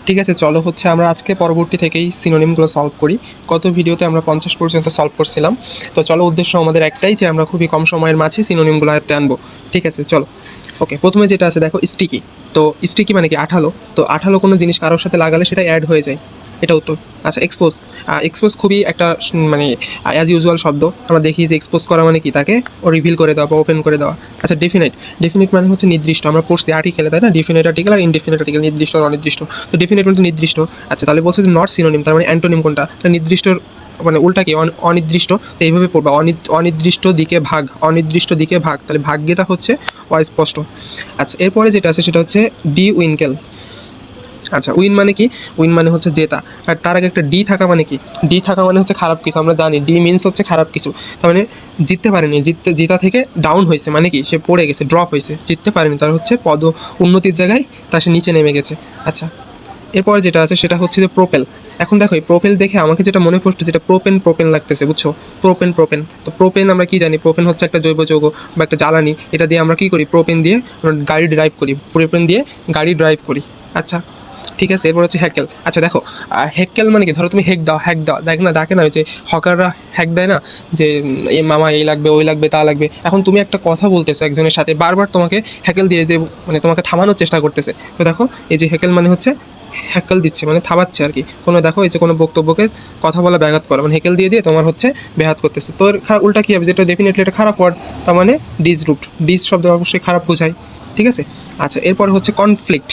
ঠিক আছে, চলো হচ্ছে আমরা আজকে পরবর্তী থেকেই সিনোনিমগুলো সলভ করি। গত ভিডিওতে আমরা 50 পর্যন্ত সলভ করছিলাম। তো চলো, উদ্দেশ্য আমাদের একটাই যে আমরা খুবই কম সময়ের মাঝে সিনোনিমগুলো হাতে আনবো। ঠিক আছে, চলো। ওকে, প্রথমে যেটা আছে দেখো, স্টিকি। তো স্টিকি মানে কি? আঠালো। তো আঠালো কোনো জিনিস কারোর সাথে লাগালে সেটা অ্যাড হয়ে যায়, এটা উত্তর। আচ্ছা, এক্সপোজ। এক্সপোজ খুবই একটা মানে অ্যাজ ইউজুয়াল শব্দ। আমরা দেখি যে এক্সপোজ করা মানে কি? তাকে রিভিল করে দেওয়া বা ওপেন করে দেওয়া। আচ্ছা, ডেফিনাইট। ডেফিনিট মানে হচ্ছে নির্দিষ্ট। আমরা পড়ছি আর্টিকেলে, তাই না? ডিফিনিট আর্টিকেল আর ইনডিফিনিট আর্টিকেল, নির্দিষ্ট আর অনির্দিষ্ট। তো ডেফিনিট মানে নির্দিষ্ট। আচ্ছা, তাহলে বলছে যে নট সিনোনিম, তার মানে অ্যান্টোনিম কোনটা? নির্দিষ্ট মানে উল্টা কি? অনির্দিষ্ট। তো এইভাবে পড়বা, অনির্দিষ্ট দিকে ভাগ, অনির্দিষ্ট দিকে ভাগ। তাহলে ভাগ্যটা হচ্ছে অস্পষ্ট। আচ্ছা, এরপরে যেটা আছে সেটা হচ্ছে ডি উইনকেল। আচ্ছা, উইন মানে কি? উইন মানে হচ্ছে জেতা। আর তার আগে একটা ডি থাকা মানে কি? ডি থাকা মানে হচ্ছে খারাপ কিছু। আমরা জানি ডি মিনস হচ্ছে খারাপ কিছু। তার মানে জিততে পারেনি, জেতা থেকে ডাউন হয়েছে মানে কি? সে পড়ে গেছে, ড্রপ হয়েছে, জিততে পারেনি। তার হচ্ছে পদ উন্নতির জায়গায় তার সে নিচে নেমে গেছে। আচ্ছা, এরপরে যেটা আছে সেটা হচ্ছে যে প্রোপেল। এখন দেখো, এই প্রোপেল দেখে আমাকে যেটা মনে পড়ছে, যেটা প্রোপেন লাগতেছে, বুঝছো? প্রোপেন। তো প্রোপেন আমরা কি জানি? প্রোপেন হচ্ছে একটা জৈব যৌগ বা একটা জ্বালানি। এটা দিয়ে আমরা কি করি? প্রোপেন দিয়ে গাড়ি ড্রাইভ করি, প্রোপেন দিয়ে গাড়ি ড্রাইভ করি। আচ্ছা, ঠিক আছে। এরপর হচ্ছে হ্যাকেল। আচ্ছা দেখো, হ্যাকেল মানে কি? ধরো তুমি হ্যাক দাও, দেখ না, ডাকে না ওই যে হকাররা হ্যাক দেয় না, যে এই মামা এই লাগবে, ওই লাগবে, তা লাগবে। এখন তুমি একটা কথা বলতেছো একজনের সাথে, বারবার তোমাকে হ্যাকেল দিয়ে যে মানে তোমাকে থামানোর চেষ্টা করতেছে। তো দেখো, এই যে হ্যাকেল মানে হচ্ছে হ্যাকেল দিচ্ছে, মানে থামাচ্ছে আর কি। কোনো দেখো, এই যে কোনো বক্তব্যকে কথা বলা ব্যাঘাত করা, মানে হ্যাকেল দিয়ে তোমার হচ্ছে ব্যাঘাত করতেছে। তোর উল্টা কী হবে? যেটা ডেফিনেটলি এটা খারাপ ওয়ার্ড, তার মানে ডিসরুপ্ট। ডিস শব্দ অবশ্যই খারাপ বোঝায়। ঠিক আছে। আচ্ছা, এরপরে হচ্ছে কনফ্লিক্ট।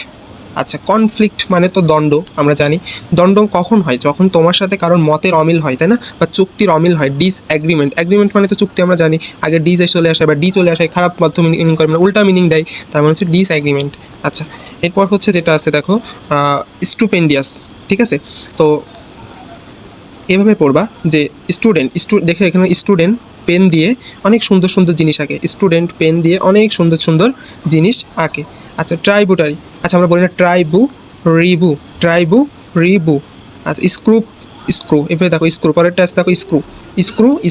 আচ্ছা, কনফ্লিক্ট মানে তো দ্বন্দ্ব, আমরা জানি। দ্বন্দ্ব কখন হয়? যখন তোমার সাথে কারোর মতের অমিল হয়, তাই না? বা চুক্তির অমিল হয়। ডিসএগ্রিমেন্ট। এগ্রিমেন্ট মানে তো চুক্তি, আমরা জানি। আগে ডিস চলে আসে বা ডি চলে আসে, খারাপ মধ্য মিনিং করে, মানে উল্টা মিনিং দেয়, তার মানে হচ্ছে ডিসএগ্রিমেন্ট। আচ্ছা, এরপর হচ্ছে যেটা আছে দেখো, স্টুপেন্ডিয়াস। ঠিক আছে। তো এভাবে পড়বা যে স্টুডেন্ট, দেখে এখানে স্টুডেন্ট পেন দিয়ে অনেক সুন্দর সুন্দর জিনিস আঁকে। স্টুডেন্ট পেন দিয়ে অনেক সুন্দর সুন্দর জিনিস আঁকে। আচ্ছা, ট্রাইবুটারি। আচ্ছা, আমরা বলি না ট্রাইবু রিবু। আচ্ছা, স্ক্রু। এভাবে দেখো, স্ক্রু। পরেরটা আছে দেখো,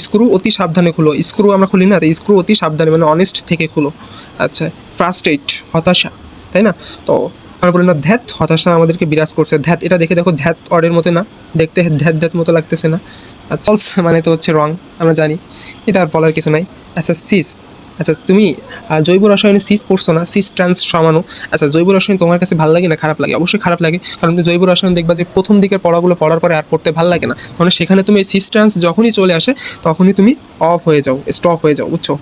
স্ক্রু অতি সাবধানে খুলো। স্ক্রু আমরা খুলি না, স্ক্রু অতি সাবধানে মানে অনেস্ট থেকে খুলো। আচ্ছা, ফ্রাস্ট্রেট, হতাশা, তাই না? তো আমরা বলি না ধ্যাত, হতাশা আমাদেরকে বিরাজ করছে, ধ্যাত। এটা দেখে দেখো, ধ্যাত অর্ডের মতো না, দেখতে ধ্যাত মতো লাগতেছে না। আর ফলস মানে তো হচ্ছে রং, আমরা জানি, এটা আর বলার কিছু নাই। আচ্ছা, সিস। আচ্ছা, তুমি জৈব রসায়নে সিস পড়ছো না? সিস ট্রান্স সমাণু। আচ্ছা, জৈব রসায়ন তোমার কাছে ভালো লাগে না খারাপ লাগে? অবশ্যই খারাপ লাগে, কারণ তুমি জৈব রসায়ন দেখবা যে প্রথম দিকের পড়াগুলো পড়ার পরে আর পড়তে ভালো লাগে না। মানে সেখানে তুমি সিস ট্রান্স যখনই চলে আসে তখনই তুমি অফ হয়ে যাও, স্টপ হয়ে যাও, বুঝছো?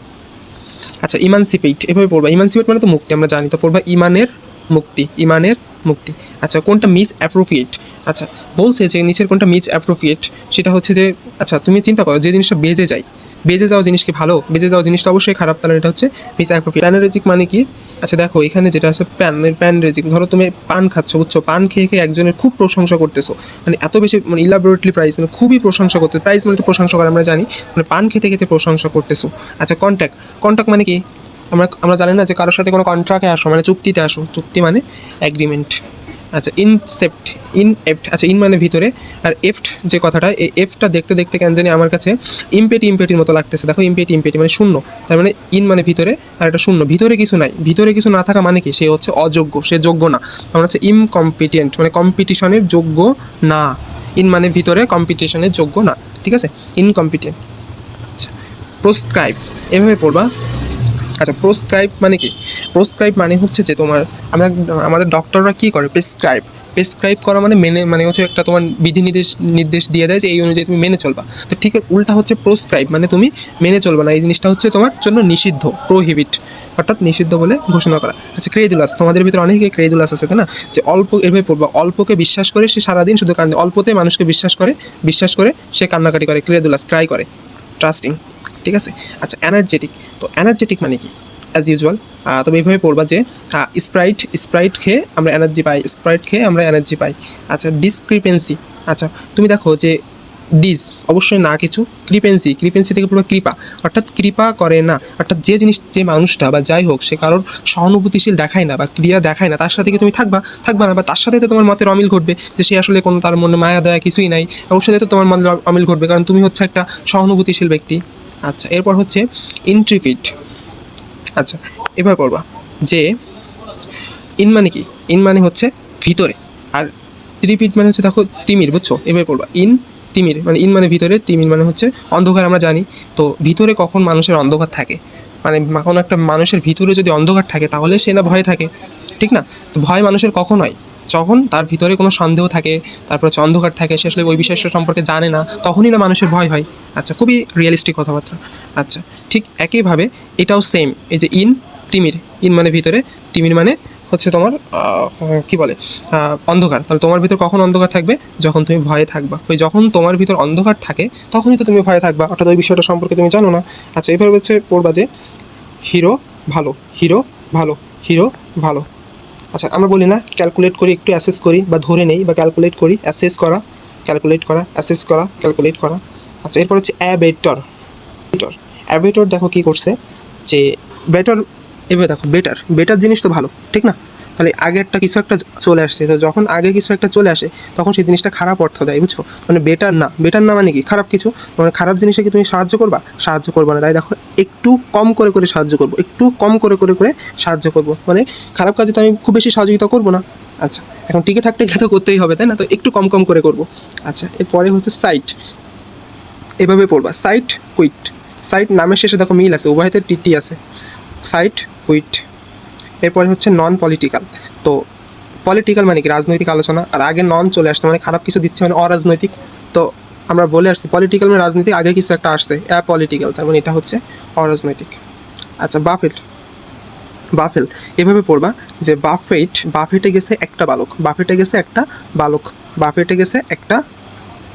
আচ্ছা, ইমানসিপেট। এভাবে পড়বা। ইমানসিপেট মানে তো মুক্তি, আমরা জানি। তো পড়বা ইমানের মুক্তি। আচ্ছা, কোনটা মিস অ্যাপ্রোপ্রিয়েট? আচ্ছা, বলছে যে নিচের কোনটা মিস অ্যাপ্রোপ্রিয়েট, সেটা হচ্ছে যে, আচ্ছা তুমি চিন্তা করো, যে জিনিসটা বেজে যাওয়া জিনিস কি ভালো? বেজে যাওয়া জিনিসটা অবশ্যই খারাপ, তাহলে এটা হচ্ছে মিস অ্যাপ্রোপ্রিয়েট। প্যানোরেজিক মানে কি? আচ্ছা দেখো, এখানে যেটা আছে প্যানরেজিক। ধরো তুমি পান খাচ্ছ, বুঝছো? পান খেয়ে একজনের খুব প্রশংসা করতেছো, মানে এত বেশি, মানে ইলাবোরেটলি প্রাইস, মানে খুবই প্রশংসা করতে। প্রাইস মানে তো প্রশংসা করে, আমরা জানি। মানে পান খেতে প্রশংসা করতেছো। আচ্ছা, কন্ট্যাক্ট মানে কি? আমরা জানি না যে কারোর সাথে কোনো কন্ট্রাক্টে আসো মানে চুক্তিতে আসো। চুক্তি মানে এগ্রিমেন্ট। আচ্ছা, ইনএফট। আচ্ছা, ইন মানে ভিতরে, আর এফট যে কথাটা, এই এফটা দেখতে কেন জানি আমার কাছে ইমপেটির মতো লাগতেছে। দেখো, ইমপেটি মানে শূন্য, তার মানে ইন মানে ভিতরে, আর এটা শূন্য। ভিতরে কিছু নাই, ভিতরে কিছু না থাকা মানে কি? সে হচ্ছে অযোগ্য, সে যোগ্য না। আমরা হচ্ছে ইনকম্পিটেন্ট, মানে কম্পিটিশনের যোগ্য না। ইন মানে ভিতরে, কম্পিটিশনের যোগ্য না। ঠিক আছে, ইনকম্পিটেন্ট। আচ্ছা, প্রেসক্রাইব। এভাবে পড়বা। আচ্ছা, প্রেসক্রাইব মানে কি? প্রেসক্রাইব মানে হচ্ছে যে তোমার, আমাদের ডক্টররা কী করে? প্রেসক্রাইব করা মানে মানে হচ্ছে একটা তোমার নির্দেশ দিয়ে দেয় যে এই অনুযায়ী তুমি মেনে চলবা। তো ঠিক উল্টা হচ্ছে প্রেসক্রাইব মানে তুমি মেনে চলবা না, এই জিনিসটা হচ্ছে তোমার জন্য নিষিদ্ধ, প্রোহিবিট, অর্থাৎ নিষিদ্ধ বলে ঘোষণা করা। আচ্ছা, ক্রেদুলাস। তোমাদের ভিতরে অনেকে ক্রেদুলাস আছে, তাই না? যে এভাবে পড়বা, অল্পকে বিশ্বাস করে সে সারাদিন শুধু কান্দে। অল্পতে মানুষকে বিশ্বাস করে সে কান্নাকাটি করে, ক্রেদুলাস, ক্রাই করে। ট্রাস্টিং। ঠিক আছে। আচ্ছা, এনার্জেটিক। তো এনার্জেটিক মানে কি? অ্যাজ ইউজুয়াল তবে এইভাবে পড়বা যে স্প্রাইট খেয়ে আমরা এনার্জি পাই। আচ্ছা, ডিসক্রিপেন্সি। আচ্ছা, তুমি দেখো যে অবশ্যই না কিছু, ক্রিপেন্সি থেকে পুরো কৃপা, অর্থাৎ কৃপা করে না। অর্থাৎ যে মানুষটা বা যাই হোক, সে কারোর সহানুভূতিশীল দেখায় না বা ক্রিয়া দেখায় না, তার সাথে কি তুমি থাকবা না? বা তার সাথে তো তোমার মতের অমিল ঘটবে, যে সে আসলে কোনো, তার মনে মায়া দয়া কিছুই নাই, ওর সাথে তো তোমার মনের অমিল ঘটবে, কারণ তুমি হচ্ছে একটা সহানুভূতিশীল ব্যক্তি। আচ্ছা, এরপর হচ্ছে ইন্ট্রিপিড। আচ্ছা, এবার পড়বা যে ইন মানে কি? ইন মানে হচ্ছে ভিতরে, আর ত্রিপিট মানে হচ্ছে দেখো তিমির, বুঝছো? এভাবে পড়বা ইন তিমির, মানে ইন মানে ভিতরে, তিমির মানে হচ্ছে অন্ধকার। আমরা জানি তো ভিতরে কখন মানুষের অন্ধকার থাকে, মানে কোনো একটা মানুষের ভিতরে যদি অন্ধকার থাকে তাহলে সে না ভয় থাকে, ঠিক না? তো ভয় মানুষের কখন হয়? যখন তার ভিতরে কোনো সন্দেহ থাকে, তারপর হচ্ছে অন্ধকার থাকে, সে আসলে ওই বিষয়টা সম্পর্কে জানে না, তখনই না মানুষের ভয় হয়। আচ্ছা, খুবই রিয়েলিস্টিক কথাবার্তা। আচ্ছা, ঠিক একইভাবে এটাও সেম, এই যে ইন তিমির, ইন মানে ভিতরে, তিমির মানে হচ্ছে তোমার কি বলে অন্ধকার। তাহলে তোমার ভিতর কখন অন্ধকার থাকবে? যখন তুমি ভয়ে থাকবা। ওই যখন তোমার ভিতর অন্ধকার থাকে তখনই তো তুমি ভয়ে থাকবা, অর্থাৎ ওই বিষয়টা সম্পর্কে তুমি জানো না। আচ্ছা, এভাবে হচ্ছে পড়বা যে হিরো ভালো, হিরো ভালো, হিরো ভালো। আচ্ছা, আমরা বলি না ক্যালকুলেট করি, একটু অ্যাসেস করি বা ধরে নেই, বা ক্যালকুলেট করি, অ্যাসেস করা, ক্যালকুলেট করা, অ্যাসেস করা, ক্যালকুলেট করা। আচ্ছা, এরপর হচ্ছে অ্যাবেটর। অ্যাবেটর দেখো কী করছে, যে বেটার, এবার দেখো বেটার, বেটার জিনিস তো ভালো, ঠিক না? তাহলে আগে একটা কিছু একটা চলে আসছে, তো যখন আগে কিছু একটা চলে আসে তখন সেই জিনিসটা খারাপ অর্থ দেয়, বুঝছো? মানে বেটার না, বেটার না মানে কি খারাপ কিছু, মানে খারাপ জিনিসে কি তুমি সাহায্য করবা? সাহায্য করবা না। তাই দেখো একটু কম করে করে সাহায্য করবো, একটু কম করে করে করে সাহায্য করবো, মানে খারাপ কাজে তো আমি খুব বেশি সহযোগিতা করবো না। আচ্ছা, এখন টিকে থাকতে গেলে তো করতেই হবে, তাই না? তো একটু কম কম করে করবো। আচ্ছা, এরপরে হচ্ছে সাইট, এভাবে পড়বা সাইট কুইট। সাইট নামের শেষে দেখো মিল আছে, উভয়তে টিটি আছে, সাইট কুইট। এরপরে হচ্ছে নন পলিটিক্যাল। তো পলিটিক্যাল মানে কি রাজনৈতিক আলোচনা, আর আগে নন চলে আসছে মানে খারাপ কিছু দিচ্ছে, মানে অরাজনৈতিক। তো আমরা বলে আসছি পলিটিক্যাল মানে রাজনৈতিক, আগে কিছু একটা আসছে অ্যাপলিটিক্যাল, তার মানে এটা হচ্ছে অরাজনৈতিক। আচ্ছা, বাফেট, বাফেল, এভাবে পড়বা যে বাফেট, বাফেটে গেছে একটা বালক, বাফেটে গেছে একটা বালক, বাফেটে গেছে একটা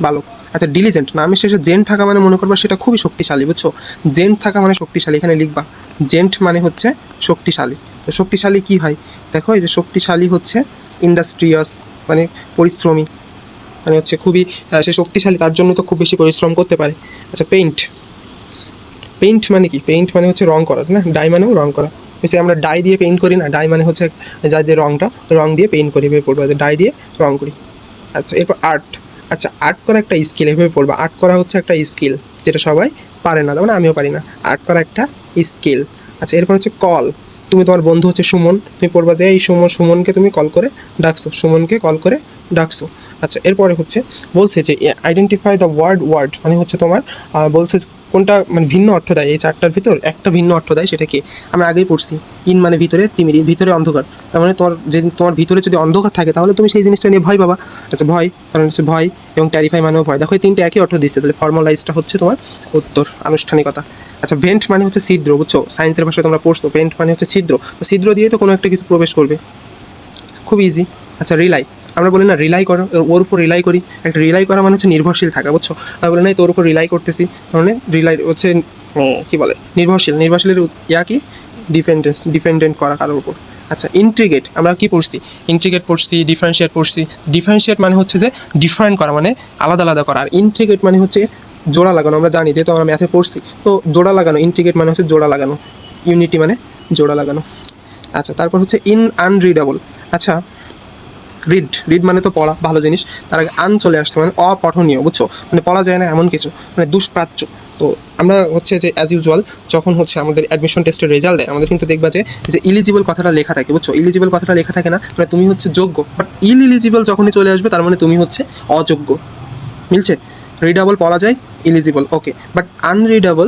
বালক। আচ্ছা, ডিলিজেন্ট, নামের শেষে জেন্ট থাকা মানে মনে করবা সেটা খুবই শক্তিশালী, বুঝছো? জেন্ট থাকা মানে শক্তিশালী, এখানে লিখবা জেন্ট মানে হচ্ছে শক্তিশালী। তো শক্তিশালী কি হয় দেখো, এই যে শক্তিশালী হচ্ছে ইন্ডাস্ট্রিয়াস, মানে পরিশ্রমী, মানে হচ্ছে খুবই সে শক্তিশালী, তার জন্য তো খুব বেশি পরিশ্রম করতে পারে। আচ্ছা, পেইন্ট, পেইন্ট মানে কি? পেইন্ট মানে হচ্ছে রং করা, না? ডাই মানেও রং করা, এসে আমরা ডাই দিয়ে পেইন্ট করি না, ডাই মানে হচ্ছে যা দিয়ে রংটা, রং দিয়ে পেইন্ট করি, এভাবে পড়বো ডাই দিয়ে রং করি। আচ্ছা, এরপর আর্ট। আচ্ছা, আর্ট করা একটা স্কিল, এভাবে পড়বা আর্ট করা হচ্ছে একটা স্কিল, যেটা সবাই পারে না, মানে আমিও পারি না, আর্ট করা একটা স্কিল। আচ্ছা, এরপর হচ্ছে কল। তুমি, তোমার বন্ধু হচ্ছে সুমন, তুমি পড়বা যে এই সুমনকে তুমি কল করে ডাকছো, সুমনকে কল করে ডাকছো। আচ্ছা, এরপরে হচ্ছে বলছে যে আইডেন্টিফাই দ্য ওয়ার্ড, ওয়ার্ড মানে হচ্ছে তোমার বলছে কোনটা মানে ভিন্ন অর্থ দেয়, এই চারটার ভিতর একটা ভিন্ন অর্থ দেয়, সেটা কি? আমরা আগেই পড়ছি, ইন মানে ভিতরে, তিমির ভিতরে অন্ধকার, তার মানে তোমার যে তোমার ভিতরে যদি অন্ধকার থাকে তাহলে তুমি সেই জিনিসটা নিয়ে ভয় পাবা। আচ্ছা, ভয়, কারণ হচ্ছে ভয়, এবং ট্যারিফাই মানেও ভয়। দেখো এই তিনটে একই অর্থ দিচ্ছে, তাহলে ফর্মালাইজটা হচ্ছে তোমার উত্তর, আনুষ্ঠানিকতা। আচ্ছা, ভেন্ট মানে হচ্ছে ছিদ্র, বুঝছো? সায়েন্সের ভাষায় তোমরা পড়ছো, ভেন্ট মানে হচ্ছে ছিদ্র, তো ছিদ্র দিয়ে তো কোনো একটা কিছু প্রবেশ করবে, খুব ইজি। আচ্ছা, রিলাই, আমরা বলি না রিলাই করো, ওর উপর রিলাই করি, একটা রিলাই করা মানে হচ্ছে নির্ভরশীল থাকা, বুঝছো? আমরা বলি না তোর উপর রিলাই করতেছি, মানে রিলাই হচ্ছে কী বলে, নির্ভরশীল, নির্ভরশীলের ইয়া কি? ডিপেন্ডেন্স, ডিপেন্ডেন্ট করা কারোর উপর। আচ্ছা, ইন্ট্রিগেট, আমরা কি পড়ছি? ইন্ট্রিগেট পড়ছি, ডিফারেন্সিয়েট পড়ছি। ডিফারেন্সিয়েট মানে হচ্ছে যে ডিফারেন্ট করা, মানে আলাদা আলাদা করা, আর ইন্ট্রিগেট মানে হচ্ছে জোড়া লাগানো, আমরা জানি, যেহেতু আমরা ম্যাথে পড়ছি, তো জোড়া লাগানো, ইন্ট্রিগেট মানে হচ্ছে জোড়া লাগানো, ইউনিটি মানে জোড়া লাগানো। আচ্ছা, তারপর হচ্ছে আনরিডেবল। আচ্ছা, রিড, রিড মানে তো পড়া, ভালো জিনিস, তার আগে আন চলে আসছে মানে অপঠনীয়, বুঝছো? মানে পড়া যায় না এমন কিছু, মানে দুষ্প্রাচ্য। তো আমরা হচ্ছে যে অ্যাজ ইউজুয়াল যখন হচ্ছে আমাদের অ্যাডমিশন টেস্টের রেজাল্ট দেয়, আমাদের কিন্তু দেখবা যে ইলিজিবল কথাটা লেখা থাকে, বুঝছো? ইলিজিবল কথাটা লেখা থাকে না, মানে তুমি হচ্ছে যোগ্য, বাট ইলিজিবল যখনই চলে আসবে তার মানে তুমি হচ্ছে অযোগ্য, মিলছে? রিডেবল পড়া যায়, illegible okay, but unreadable,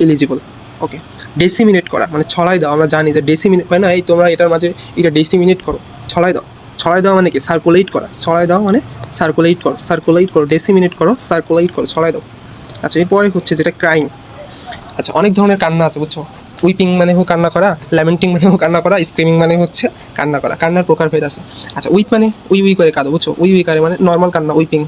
illegible okay. Disseminate করা মানে ছড়াই দাও, আমরা জানি যে ডেসিমিনেট হয় না, এই তোমরা এটার মাঝে এটা ডেসিমিনেট করো, ছড়াই দাও। ছড়াই দেওয়া মানে কি? সার্কুলেট করা। ছড়াই দেওয়া মানে সার্কুলেট করো, সার্কুলেট করো, ডেসিমিনেট করো, সার্কুলেট করো, ছড়াই দাও। আচ্ছা, এরপরে হচ্ছে যেটা ক্রাইম। আচ্ছা, অনেক ধরনের কান্না আছে, বুঝছো? উইপিং মানে হোক কান্না করা, ল্যামেন্টিং মানে হোক কান্না করা, স্ক্রিমিং মানে হচ্ছে কান্না করা, কান্নার প্রকারভেদ আছে। আচ্ছা, উইপ মানে উই উই করে কাঁদো, বুঝছো? উই উই করে মানে নর্মাল কান্না, উইপিং,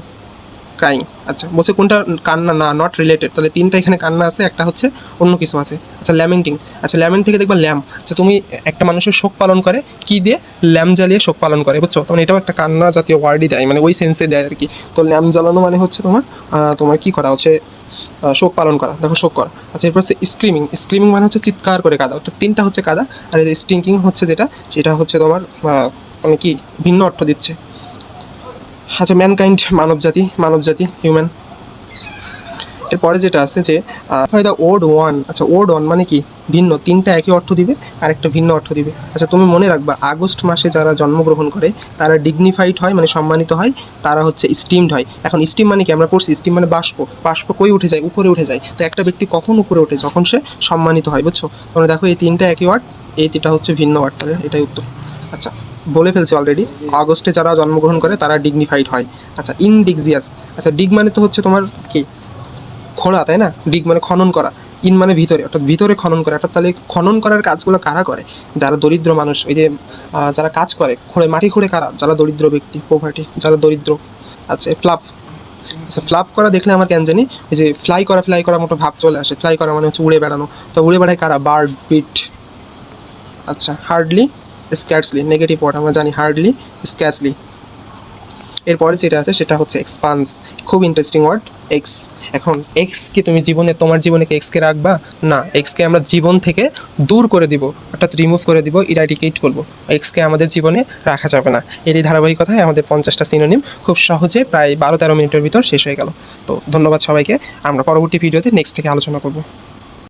ক্রাইং। আচ্ছা, বলছে কোনটা কান্না না, নট রিলেটেড, তাহলে তিনটা এখানে কান্না আছে, একটা হচ্ছে অন্য কিছু আছে। আচ্ছা, ল্যামেন্টিং। আচ্ছা, ল্যামেন্ট থেকে দেখবা ল্যাম্প। আচ্ছা, তুমি একটা মানুষের শোক পালন করে কি দিয়ে? ল্যাম্প জ্বালিয়ে শোক পালন করে, বুঝছো? তখন এটাও একটা কান্না জাতীয় ওয়ার্ডই দেয়, মানে ওই সেন্সে দেয় আর কি। তো ল্যাম্প জ্বালানো মানে হচ্ছে তোমার তোমার কী করা হচ্ছে, শোক পালন করা, দেখো শোক করা। আচ্ছা, এরপর হচ্ছে স্ক্রিমিং। স্ক্রিমিং মানে হচ্ছে চিৎকার করে কাঁদা, তো তিনটা হচ্ছে কাঁদা। আর এই স্টিঙ্কিং হচ্ছে যেটা, সেটা হচ্ছে তোমার মানে কি ভিন্ন অর্থ দিচ্ছে। আচ্ছা, ম্যানকাইন্ড মানবজাতি, মানবজাতি হিউম্যান। এরপরে যেটা আছে যে ফাই দ্য ওড ওয়ান। আচ্ছা, ওড ওয়ান মানে কি? ভিন্ন, তিনটা একই অর্থ দিবে আর একটা ভিন্ন অর্থ দিবে। আচ্ছা তুমি মনে রাখবা, আগস্ট মাসে যারা জন্মগ্রহণ করে তারা ডিগনিফাইড হয়, মানে সম্মানিত হয়, তারা হচ্ছে স্টিমড হয়। এখন স্টিম মানে কি, আমরা পড়ছি স্টিম মানে বাষ্প, বাষ্প কই উঠে যায়, উপরে উঠে যায়। তো একটা ব্যক্তি কখন উপরে ওঠে, যখন সে সম্মানিত হয়, বুঝছো? তোমরা দেখো এই তিনটা একই ওয়ার্ড, এই তিনটা হচ্ছে ভিন্ন ওয়ার্ড, তাহলে এটাই উত্তর। আচ্ছা বলে ফেলছি অলরেডি, আগস্টে যারা জন্মগ্রহণ করে তারা ডিগনিফাইড হয়। আচ্ছা ইনডিগজিয়াস, আচ্ছা ডিগ মানে তো হচ্ছে তোমার কি, খোঁড়া, তাই না? ডিগ মানে খনন করা, ইন মানে ভিতরে, অর্থাৎ ভিতরে খনন করা। অর্থাৎ তাহলে খনন করার কাজগুলো কারা করে? যারা দরিদ্র মানুষ, ওই যে যারা কাজ করে খুঁড়ে, মাটি খুঁড়ে, কারা? যারা দরিদ্র ব্যক্তি, পোভার্টি, যারা দরিদ্র। আচ্ছা ফ্লাপ, আচ্ছা ফ্লাপ করা দেখলে আমার কেন জানি এই যে ফ্লাই করা, ফ্লাই করার মতো ভাব চলে আসে। ফ্লাই করা মানে হচ্ছে উড়ে বেড়ানো, তো উড়ে বেড়ায় কারা? বার্ড, বিট। আচ্ছা হার্ডলি, স্ক্যাটসলি, নেগেটিভ ওয়ার্ড আমরা জানি, হার্ডলি, স্ক্যাটসলি। এরপরে যেটা আছে সেটা হচ্ছে এক্সপান্স, খুব ইন্টারেস্টিং ওয়ার্ড, এক্স। এখন এক্স কি তুমি জীবনে, তোমার জীবনে কি এক্সকে রাখবা? না, এক্সকে আমরা জীবন থেকে দূর করে দিব, অর্থাৎ রিমুভ করে দিব, ইরাডিকেট করবো। এক্সকে আমাদের জীবনে রাখা যাবে না। এরই ধারাবাহিকতায় আমাদের 50টা সিনোনিম খুব সহজে প্রায় 12-13 মিনিটের ভিতর শেষ হয়ে গেল। তো ধন্যবাদ সবাইকে, আমরা পরবর্তী ভিডিওতে নেক্সট থেকে আলোচনা করবো।